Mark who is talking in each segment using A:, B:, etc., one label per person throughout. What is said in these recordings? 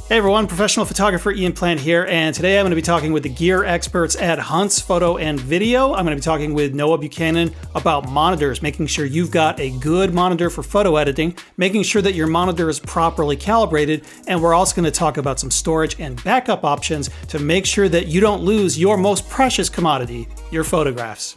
A: Hey everyone, professional photographer Ian Plant here, and today I'm going to be talking with the gear experts at Hunt's Photo and Video. I'm going to be talking with Noah Buchanan about monitors, making sure you've got a good monitor for photo editing, making sure that your monitor is properly calibrated, and we're also going to talk about some storage and backup options to make sure that you don't lose your most precious commodity, your photographs.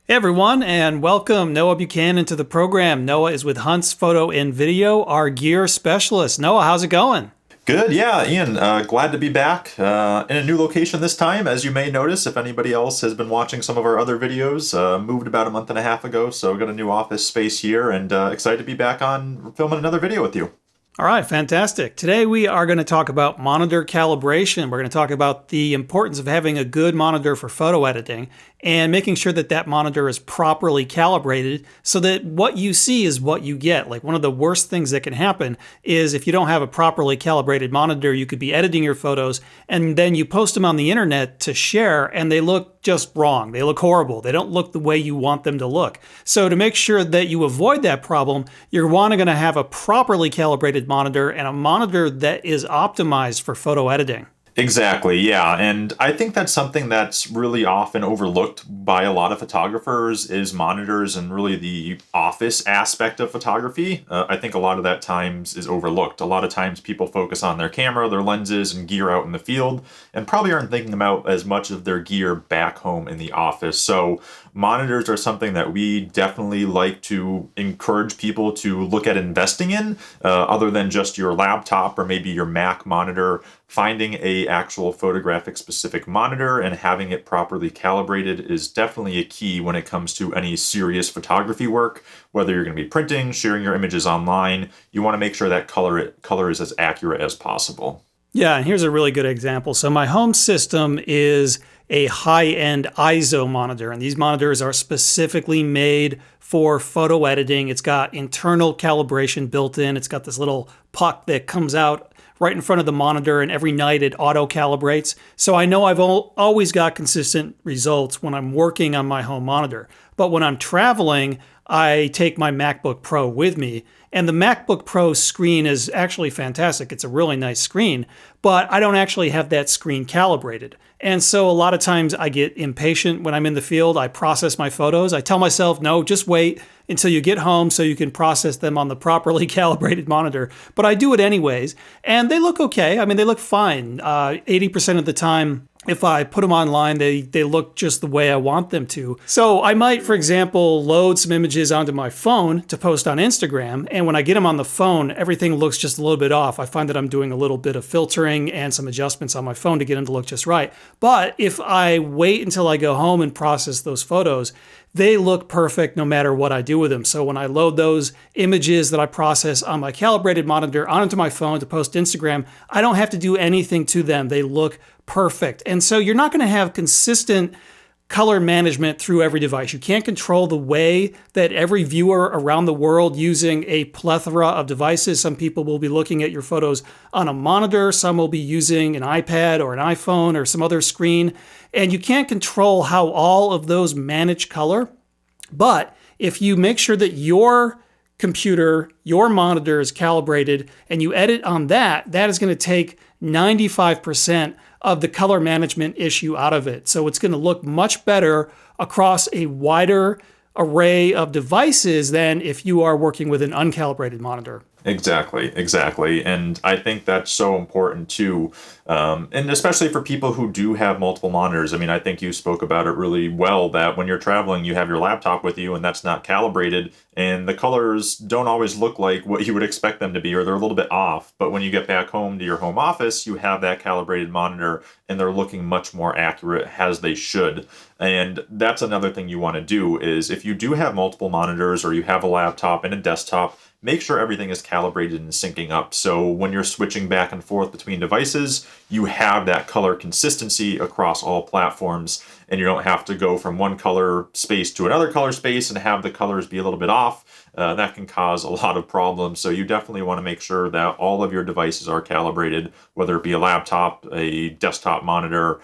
A: Hey everyone, and welcome Noah Buchanan to the program. Noah is with Hunt's Photo and Video, our gear specialist. Noah, how's it going?
B: Good, yeah, Ian. Glad to be back in a new location this time. As you may notice, if anybody else has been watching some of our other videos, moved about a month and a half ago, so got a new office space here, and excited to be back on filming another video with you.
A: All right, fantastic. Today we are going to talk about monitor calibration. We're going to talk about the importance of having a good monitor for photo editing and making sure that that monitor is properly calibrated so that what you see is what you get. Like, one of the worst things that can happen is if you don't have a properly calibrated monitor, you could be editing your photos and then you post them on the internet to share and they look just wrong. They look horrible. They don't look the way you want them to look. So to make sure that you avoid that problem, you're going to have a properly calibrated monitor and a monitor that is optimized for photo editing.
B: Exactly, yeah, and I think that's something that's really often overlooked by a lot of photographers is monitors and really the office aspect of photography. I think a lot of that times is overlooked. A lot of times people focus on their camera, their lenses, and gear out in the field, and probably aren't thinking about as much of their gear back home in the office. So monitors are something that we definitely like to encourage people to look at investing in, other than just your laptop or maybe your Mac monitor. Finding a actual photographic specific monitor and having it properly calibrated is definitely a key when it comes to any serious photography work. Whether you're going to be printing, sharing your images online, you want to make sure that color is as accurate as possible.
A: Yeah, and here's a really good example. So my home system is a high-end ISO monitor, and these monitors are specifically made for photo editing. It's got internal calibration built in. It's got this little puck that comes out right in front of the monitor, and every night it auto-calibrates. So I know I've always got consistent results when I'm working on my home monitor. But when I'm traveling, I take my MacBook Pro with me, and the MacBook Pro screen is actually fantastic. It's a really nice screen, but I don't actually have that screen calibrated. And so a lot of times I get impatient when I'm in the field. I process my photos. I tell myself, no, just wait until you get home so you can process them on the properly calibrated monitor. But I do it anyways, and they look okay. I mean, they look fine. 80% of the time, if I put them online, they look just the way I want them to. So I might, for example, load some images onto my phone to post on Instagram, and when I get them on the phone, everything looks just a little bit off. I find that I'm doing a little bit of filtering and some adjustments on my phone to get them to look just right. But if I wait until I go home and process those photos, they look perfect no matter what I do with them. So when I load those images that I process on my calibrated monitor onto my phone to post to Instagram, I don't have to do anything to them. They look perfect. And so you're not going to have consistent color management through every device. You can't control the way that every viewer around the world using a plethora of devices. Some people will be looking at your photos on a monitor. Some will be using an iPad or an iPhone or some other screen. And you can't control how all of those manage color. But if you make sure that your computer, your monitor is calibrated and you edit on that, that is going to take 95% of the color management issue out of it. So it's going to look much better across a wider array of devices than if you are working with an uncalibrated monitor.
B: Exactly. And I think that's so important too. And especially for people who do have multiple monitors. I mean, I think you spoke about it really well that when you're traveling, you have your laptop with you and that's not calibrated and the colors don't always look like what you would expect them to be, or they're a little bit off. But when you get back home to your home office, you have that calibrated monitor and they're looking much more accurate as they should. And that's another thing you want to do is if you do have multiple monitors or you have a laptop and a desktop, make sure everything is calibrated and syncing up. So when you're switching back and forth between devices, you have that color consistency across all platforms, and you don't have to go from one color space to another color space and have the colors be a little bit off. That can cause a lot of problems. So you definitely want to make sure that all of your devices are calibrated, whether it be a laptop, a desktop monitor.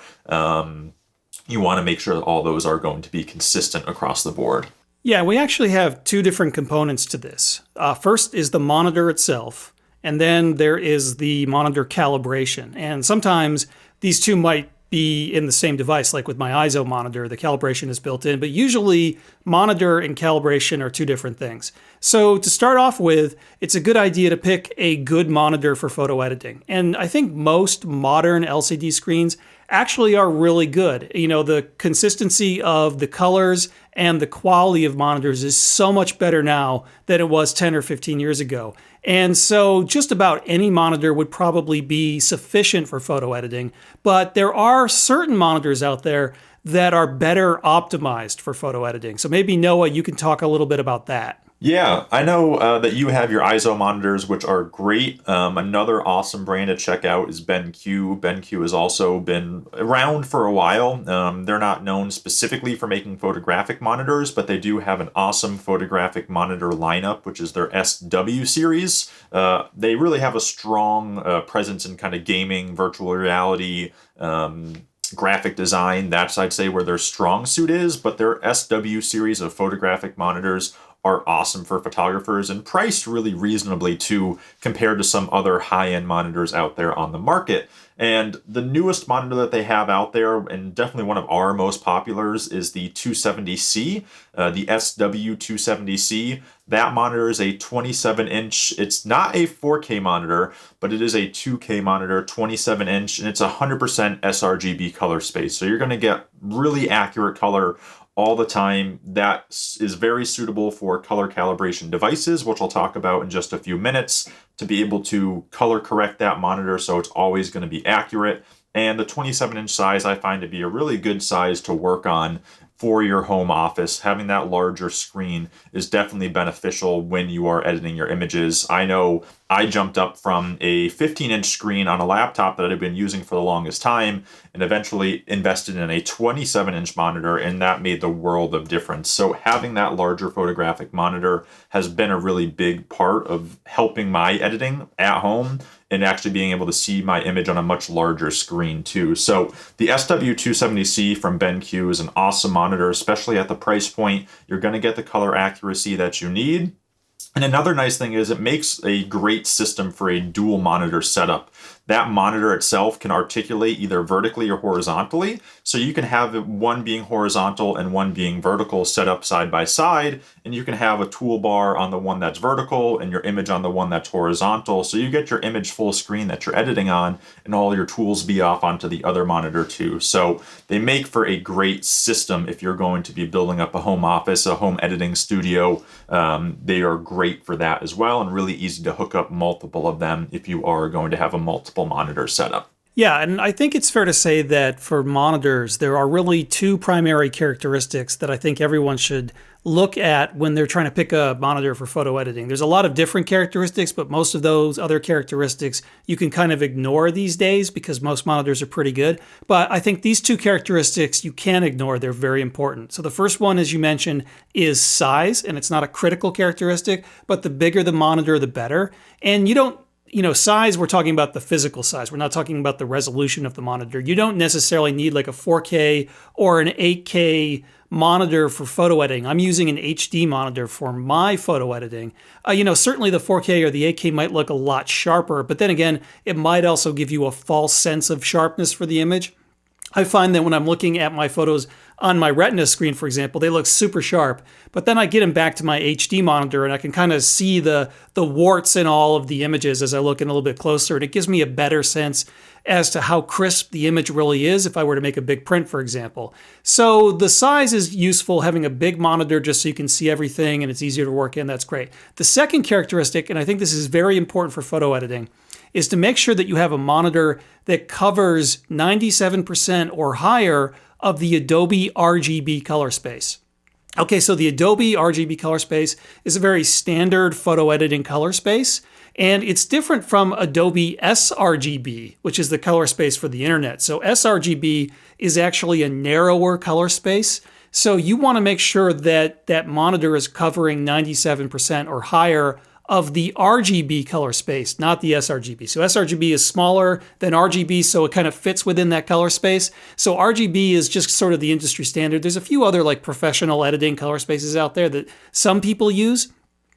B: You want to make sure that all those are going to be consistent across the board.
A: Yeah, we actually have two different components to this. First is the monitor itself, and then there is the monitor calibration. And sometimes these two might be in the same device, like with my ISO monitor, the calibration is built in, but usually monitor and calibration are two different things. So to start off with, it's a good idea to pick a good monitor for photo editing. And I think most modern LCD screens actually are really good. You know, the consistency of the colors and the quality of monitors is so much better now than it was 10 or 15 years ago. And so just about any monitor would probably be sufficient for photo editing, but there are certain monitors out there that are better optimized for photo editing. So maybe Noah, you can talk a little bit about that.
B: Yeah, I know that you have your ISO monitors, which are great. Another awesome brand to check out is BenQ. BenQ has also been around for a while. They're not known specifically for making photographic monitors, but they do have an awesome photographic monitor lineup, which is their SW series. They really have a strong presence in kind of gaming, virtual reality, graphic design. That's, I'd say, where their strong suit is, but their SW series of photographic monitors are awesome for photographers and priced really reasonably too, compared to some other high-end monitors out there on the market. And the newest monitor that they have out there, and definitely one of our most populars, is the 270C, the SW270C. That monitor is a 27-inch. It's not a 4K monitor, but it is a 2K monitor, 27-inch, and it's 100% sRGB color space. So you're going to get really accurate color all the time. That is very suitable for color calibration devices, which I'll talk about in just a few minutes, to be able to color correct that monitor so it's always going to be accurate. And the 27-inch size I find to be a really good size to work on for your home office. Having that larger screen is definitely beneficial when you are editing your images. I know I jumped up from a 15-inch screen on a laptop that I've been using for the longest time and eventually invested in a 27-inch monitor, and that made the world of difference. So having that larger photographic monitor has been a really big part of helping my editing at home and actually being able to see my image on a much larger screen too. So the SW270C from BenQ is an awesome monitor, especially at the price point. You're going to get the color accuracy that you need. And another nice thing is it makes a great system for a dual monitor setup. That monitor itself can articulate either vertically or horizontally. So you can have one being horizontal and one being vertical set up side by side. And you can have a toolbar on the one that's vertical and your image on the one that's horizontal. So you get your image full screen that you're editing on and all your tools be off onto the other monitor too. So they make for a great system if you're going to be building up a home office, a home editing studio. They are great for that as well, and really easy to hook up multiple of them if you are going to have a multiple monitor setup.
A: Yeah, and I think it's fair to say that for monitors, there are really two primary characteristics that I think everyone should look at when they're trying to pick a monitor for photo editing. There's a lot of different characteristics, but most of those other characteristics you can kind of ignore these days because most monitors are pretty good. But I think these two characteristics you can't ignore. They're very important. So the first one, as you mentioned, is size, and it's not a critical characteristic, but the bigger the monitor, the better. And you don't size, we're talking about the physical size. We're not talking about the resolution of the monitor. You don't necessarily need like a 4K or an 8K monitor for photo editing. I'm using an HD monitor for my photo editing. Certainly the 4K or the 8K might look a lot sharper, but then again, it might also give you a false sense of sharpness for the image. I find that when I'm looking at my photos on my Retina screen, for example, they look super sharp, but then I get them back to my HD monitor and I can kind of see the warts in all of the images as I look in a little bit closer, and it gives me a better sense as to how crisp the image really is if I were to make a big print, for example. So the size is useful, having a big monitor just so you can see everything and it's easier to work in, that's great. The second characteristic, and I think this is very important for photo editing, is to make sure that you have a monitor that covers 97% or higher of the Adobe RGB color space. Okay, so the Adobe RGB color space is a very standard photo editing color space, and it's different from Adobe sRGB, which is the color space for the internet. So sRGB is actually a narrower color space. So you want to make sure that that monitor is covering 97% or higher of the RGB color space, not the sRGB. So sRGB is smaller than RGB, so it kind of fits within that color space. So RGB is just sort of the industry standard. There's a few other like professional editing color spaces out there that some people use.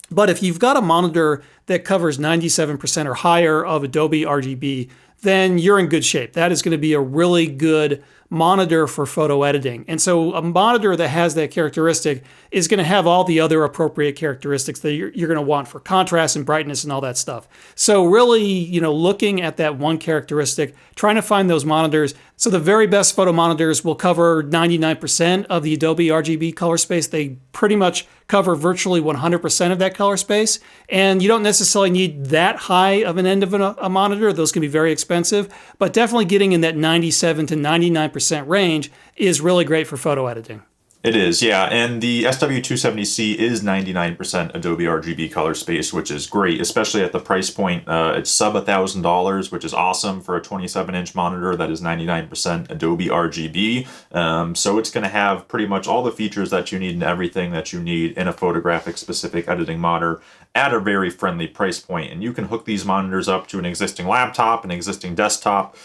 A: But if you've got a monitor that covers 97% or higher of Adobe RGB, then you're in good shape. That is going to be a really good monitor for photo editing. And so a monitor that has that characteristic is going to have all the other appropriate characteristics that you're going to want for contrast and brightness and all that stuff. So really, looking at that one characteristic, trying to find those monitors. So the very best photo monitors will cover 99% of the Adobe RGB color space. They pretty much cover virtually 100% of that color space. And you don't necessarily need that high of an end of a monitor. Those can be very expensive, but definitely getting in that 97 to 99% range is really great for photo editing.
B: It is, yeah. And the SW270C is 99% Adobe RGB color space, which is great, especially at the price point. It's sub $1,000, which is awesome for a 27-inch monitor that is 99% Adobe RGB. So it's going to have pretty much all the features that you need and everything that you need in a photographic-specific editing monitor at a very friendly price point. And you can hook these monitors up to an existing laptop, an existing desktop,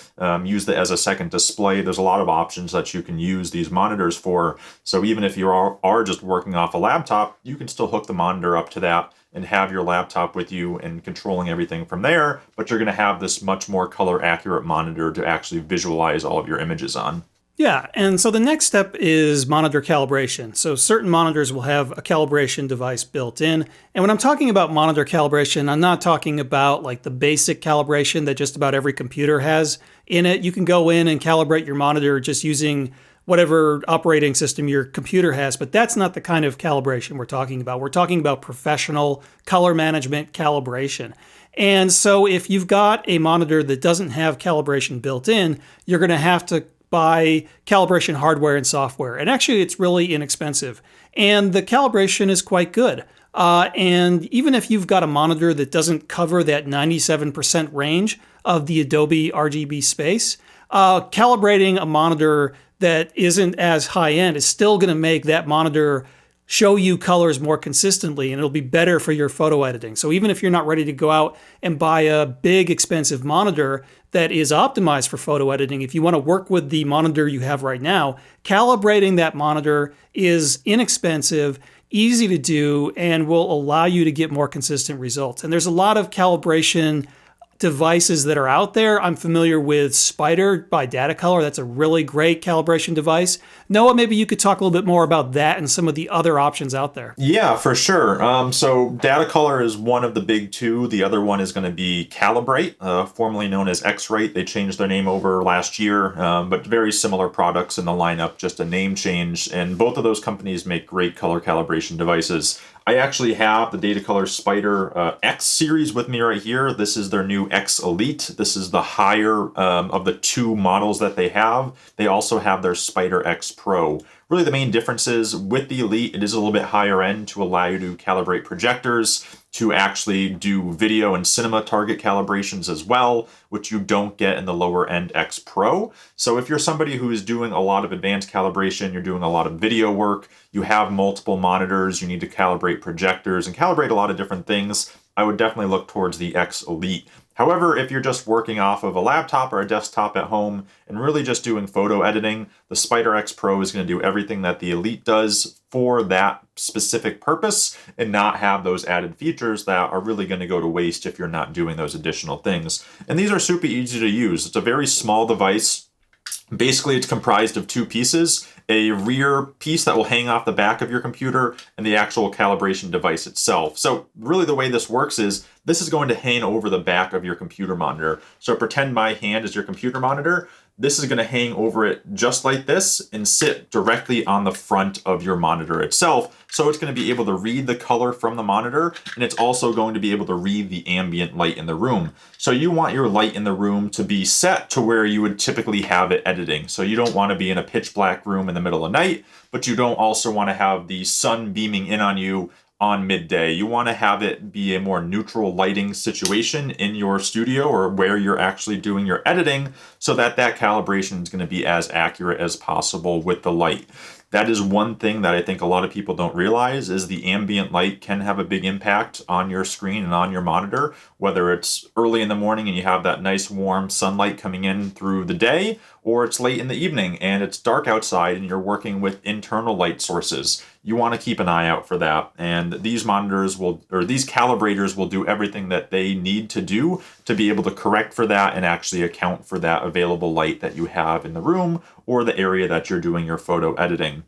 B: use it as a second display. There's a lot of options that you can use these monitors for. So even if you are just working off a laptop, you can still hook the monitor up to that and have your laptop with you and controlling everything from there, but you're going to have this much more color accurate monitor to actually visualize all of your images on.
A: Yeah, and so the next step is monitor calibration. So certain monitors will have a calibration device built in. And when I'm talking about monitor calibration, I'm not talking about like the basic calibration that just about every computer has in it. You can go in and calibrate your monitor just using whatever operating system your computer has, but that's not the kind of calibration we're talking about. We're talking about professional color management calibration. And so if you've got a monitor that doesn't have calibration built in, you're going to have to buy calibration hardware and software. And actually, it's really inexpensive. And the calibration is quite good. And even if you've got a monitor that doesn't cover that 97% range of the Adobe RGB space, calibrating a monitor that isn't as high end is still going to make that monitor show you colors more consistently, and it'll be better for your photo editing. So even if you're not ready to go out and buy a big expensive monitor that is optimized for photo editing, if you want to work with the monitor you have right now, calibrating that monitor is inexpensive, easy to do, and will allow you to get more consistent results. And there's a lot of calibration devices that are out there. I'm familiar with Spyder by Datacolor. That's a really great calibration device. Noah, maybe you could talk a little bit more about that and some of the other options out there.
B: Yeah, for sure. So Datacolor is one of the big two. The other one is going to be Calibrate, formerly known as X-Rate. They changed their name over last year, but very similar products in the lineup, just a name change. And both of those companies make great color calibration devices. I actually have the Datacolor SpyderX series with me right here. This is their new X Elite. This is the higher of the two models that they have. They also have their SpyderX Pro. Really the main difference is with the Elite, it is a little bit higher end to allow you to calibrate projectors, to actually do video and cinema target calibrations as well, which you don't get in the lower end X Pro. So if you're somebody who is doing a lot of advanced calibration, you're doing a lot of video work, you have multiple monitors, you need to calibrate projectors and calibrate a lot of different things, I would definitely look towards the X Elite. However, if you're just working off of a laptop or a desktop at home and really just doing photo editing, the SpyderX Pro is going to do everything that the Elite does for that specific purpose and not have those added features that are really going to go to waste if you're not doing those additional things. And these are super easy to use. It's a very small device. Basically, it's comprised of two pieces, a rear piece that will hang off the back of your computer and the actual calibration device itself. So really the way this works is this is going to hang over the back of your computer monitor. So pretend my hand is your computer monitor. this is going to hang over it just like this and sit directly on the front of your monitor itself. So it's going to be able to read the color from the monitor, and it's also going to be able to read the ambient light in the room. So you want your light in the room to be set to where you would typically have it editing. So you don't want to be in a pitch black room in the middle of the night, but you don't also want to have the sun beaming in on you on midday. You want to have it be a more neutral lighting situation in your studio or where you're actually doing your editing, so that that calibration is going to be as accurate as possible with the light. That is one thing that I think a lot of people don't realize, is the ambient light can have a big impact on your screen and on your monitor, whether it's early in the morning and you have that nice warm sunlight coming in through the day, or it's late in the evening and it's dark outside and you're working with internal light sources. You want to keep an eye out for that. And these monitors will, or these calibrators will do everything that they need to do to be able to correct for that and actually account for that available light that you have in the room or the area that you're doing your photo editing.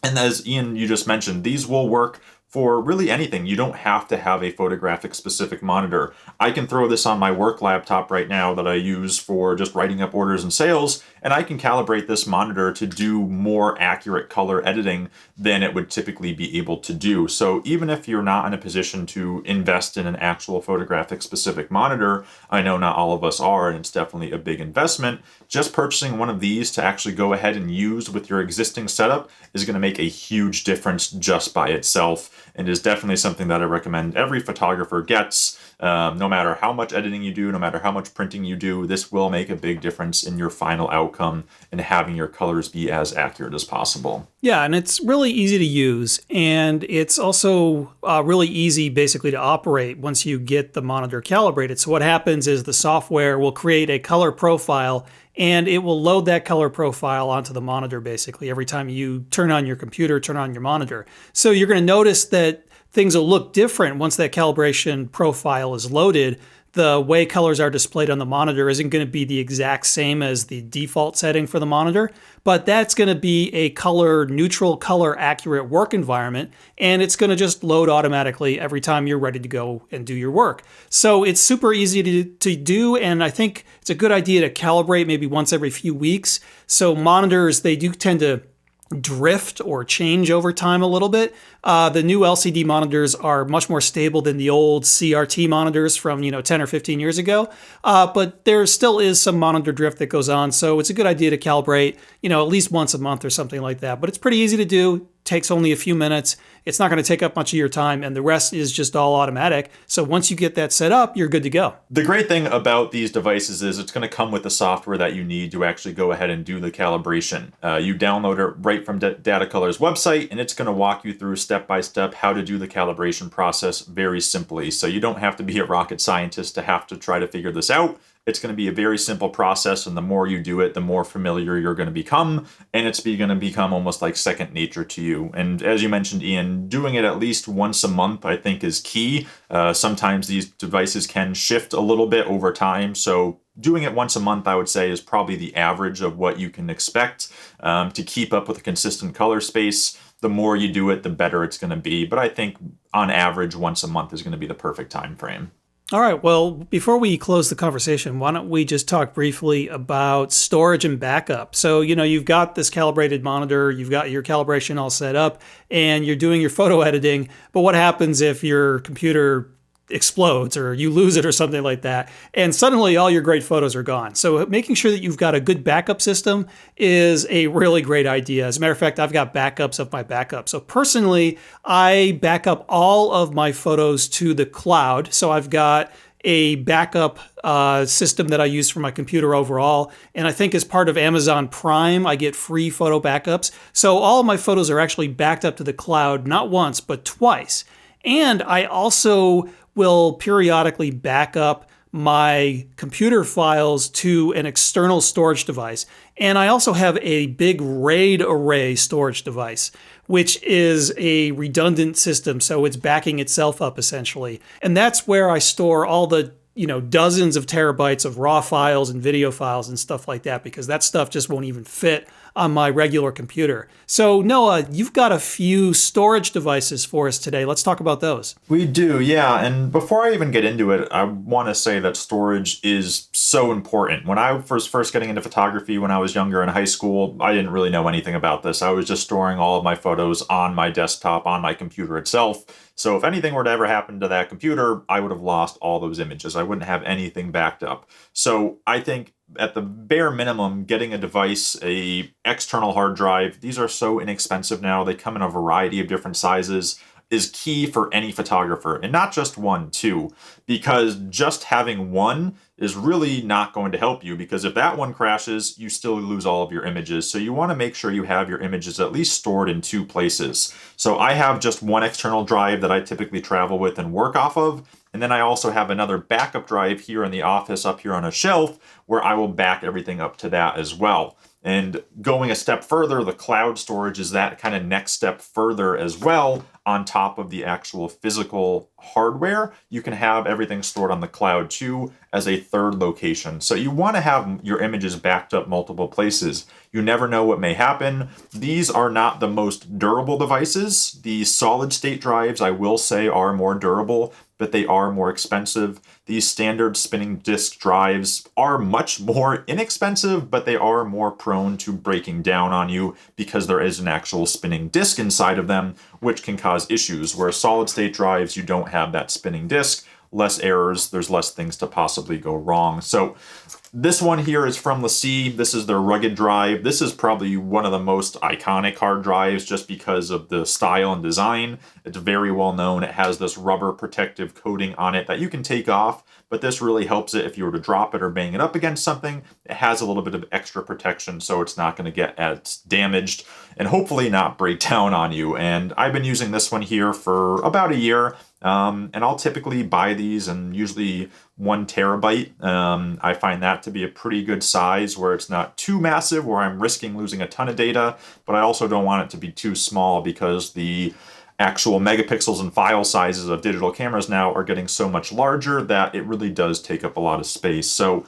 B: And as Ian, you just mentioned, these will work for really anything. You don't have to have a photographic specific monitor. I can throw this on my work laptop right now that I use for just writing up orders and sales, and I can calibrate this monitor to do more accurate color editing than it would typically be able to do. So even if you're not in a position to invest in an actual photographic specific monitor, I know not all of us are, and it's definitely a big investment, just purchasing one of these to actually go ahead and use with your existing setup is going to make a huge difference just by itself, and is definitely something that I recommend every photographer gets. No matter how much editing you do, no matter how much printing you do, this will make a big difference in your final outcome and having your colors be as accurate as possible.
A: Yeah, and it's really easy to use, and it's also really easy basically to operate once you get the monitor calibrated. So what happens is the software will create a color profile, and it will load that color profile onto the monitor basically every time you turn on your computer, turn on your monitor. So you're going to notice that things will look different once that calibration profile is loaded. The way colors are displayed on the monitor isn't going to be the exact same as the default setting for the monitor, but that's going to be a color neutral, color accurate work environment, and it's going to just load automatically every time you're ready to go and do your work. So it's super easy to do, and I think it's a good idea to calibrate maybe once every few weeks. So monitors, they do tend to drift or change over time a little bit. The new LCD monitors are much more stable than the old CRT monitors from 10 or 15 years ago, but there still is some monitor drift that goes on, so it's a good idea to calibrate at least once a month or something like that. But it's pretty easy to do, takes only a few minutes. It's not going to take up much of your time, and the rest is just all automatic. So once you get that set up, you're good to go.
B: The great thing about these devices is it's going to come with the software that you need to actually go ahead and do the calibration. You download it right from Datacolor's website, and it's going to walk you through step-by-step how to do the calibration process very simply. So you don't have to be a rocket scientist to have to try to figure this out. It's going to be a very simple process, and the more you do it, the more familiar you're going to become, and it's going to become almost like second nature to you. And as you mentioned, Ian, doing it at least once a month, I think, is key. Sometimes these devices can shift a little bit over time, so doing it once a month, I would say, is probably the average of what you can expect to keep up with a consistent color space. The more you do it, the better it's going to be. But I think on average, once a month is going to be the perfect time frame.
A: All right, well, before we close the conversation, why don't we just talk briefly about storage and backup. So, you've got this calibrated monitor, you've got your calibration all set up, and you're doing your photo editing, but what happens if your computer explodes or you lose it or something like that, and suddenly all your great photos are gone? So making sure that you've got a good backup system is a really great idea. As a matter of fact, I've got backups of my backup. So personally, I back up all of my photos to the cloud. So I've got a backup system that I use for my computer overall. And I think as part of Amazon Prime, I get free photo backups. So all of my photos are actually backed up to the cloud, not once, but twice. And I also will periodically back up my computer files to an external storage device. And I also have a big RAID array storage device, which is a redundant system. So it's backing itself up essentially. And that's where I store all the dozens of terabytes of raw files and video files and stuff like that, because that stuff just won't even fit on my regular computer. So Noah, you've got a few storage devices for us today. Let's talk about those.
B: We do, yeah. And before I even get into it, I want to say that storage is so important. When I was first getting into photography when I was younger in high school, I didn't really know anything about this. I was just storing all of my photos on my desktop, on my computer itself. So if anything were to ever happen to that computer, I would have lost all those images. I wouldn't have anything backed up. So I think at the bare minimum, getting a device, a external hard drive, these are so inexpensive now. They come in a variety of different sizes, is key for any photographer, and not just one, too, because just having one is really not going to help you, because if that one crashes, you still lose all of your images. So you want to make sure you have your images at least stored in two places. So I have just one external drive that I typically travel with and work off of. And then I also have another backup drive here in the office up here on a shelf where I will back everything up to that as well. And going a step further, the cloud storage is that kind of next step further as well. On top of the actual physical hardware, you can have everything stored on the cloud too as a third location. So you want to have your images backed up multiple places. You never know what may happen. These are not the most durable devices. The solid state drives, I will say, are more durable, but they are more expensive. These standard spinning disk drives are much more inexpensive, but they are more prone to breaking down on you because there is an actual spinning disk inside of them, which can cause issues. Where solid state drives, you don't have that spinning disk, less errors, there's less things to possibly go wrong. So this one here is from LaCie. This is their rugged drive. This is probably one of the most iconic hard drives just because of the style and design. It's very well known. It has this rubber protective coating on it that you can take off, but this really helps it if you were to drop it or bang it up against something. It has a little bit of extra protection, so it's not going to get as damaged and hopefully not break down on you. And I've been using this one here for about a year. And I'll typically buy these in usually 1 terabyte. I find that to be a pretty good size where it's not too massive, where I'm risking losing a ton of data, but I also don't want it to be too small because the actual megapixels and file sizes of digital cameras now are getting so much larger that it really does take up a lot of space. So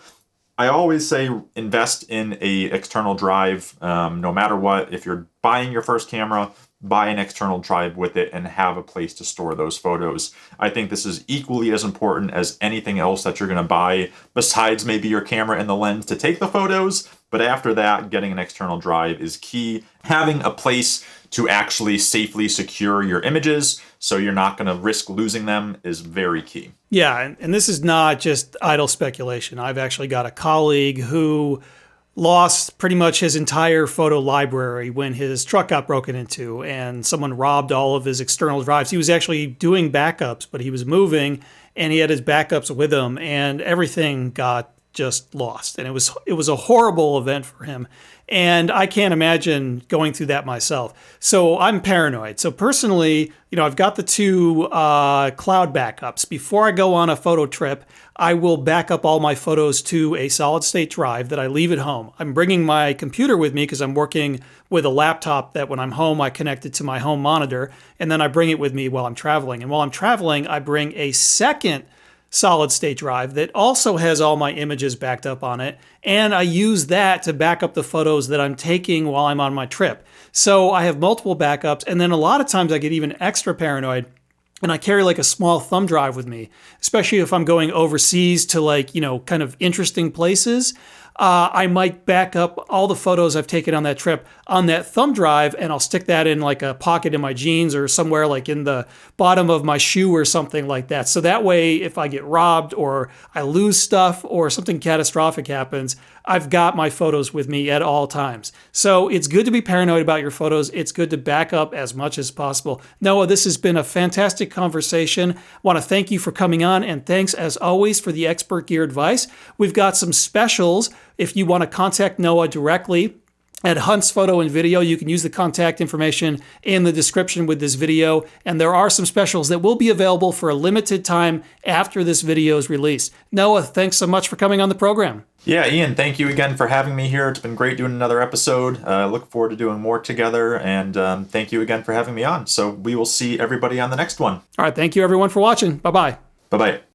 B: I always say invest in a external drive, no matter what. If you're buying your first camera, buy an external drive with it and have a place to store those photos. I think this is equally as important as anything else that you're going to buy, besides maybe your camera and the lens to take the photos. But after that, getting an external drive is key. Having a place to actually safely secure your images so you're not going to risk losing them is very key.
A: Yeah, and this is not just idle speculation. I've actually got a colleague who lost pretty much his entire photo library when his truck got broken into and someone robbed all of his external drives. He was actually doing backups, but he was moving and he had his backups with him and everything got just lost. And it was a horrible event for him. And I can't imagine going through that myself. So I'm paranoid. So personally, I've got the 2 cloud backups. Before I go on a photo trip, I will back up all my photos to a solid state drive that I leave at home. I'm bringing my computer with me because I'm working with a laptop that when I'm home, I connect it to my home monitor, and then I bring it with me while I'm traveling. And while I'm traveling, I bring a second solid state drive that also has all my images backed up on it, and I use that to back up the photos that I'm taking while I'm on my trip. So I have multiple backups, and then a lot of times I get even extra paranoid and I carry like a small thumb drive with me, especially if I'm going overseas to kind of interesting places. I might back up all the photos I've taken on that trip on that thumb drive, and I'll stick that in like a pocket in my jeans or somewhere like in the bottom of my shoe or something like that. So that way, if I get robbed or I lose stuff or something catastrophic happens, I've got my photos with me at all times. So it's good to be paranoid about your photos. It's good to back up as much as possible. Noah, this has been a fantastic conversation. I want to thank you for coming on, and thanks as always for the expert gear advice. We've got some specials. If you want to contact Noah directly at Hunt's Photo and Video, you can use the contact information in the description with this video. And there are some specials that will be available for a limited time after this video is released. Noah, thanks so much for coming on the program.
B: Yeah, Ian, thank you again for having me here. It's been great doing another episode. I look forward to doing more together. And thank you again for having me on. So we will see everybody on the next one.
A: All right. Thank you, everyone, for watching. Bye-bye.
B: Bye-bye.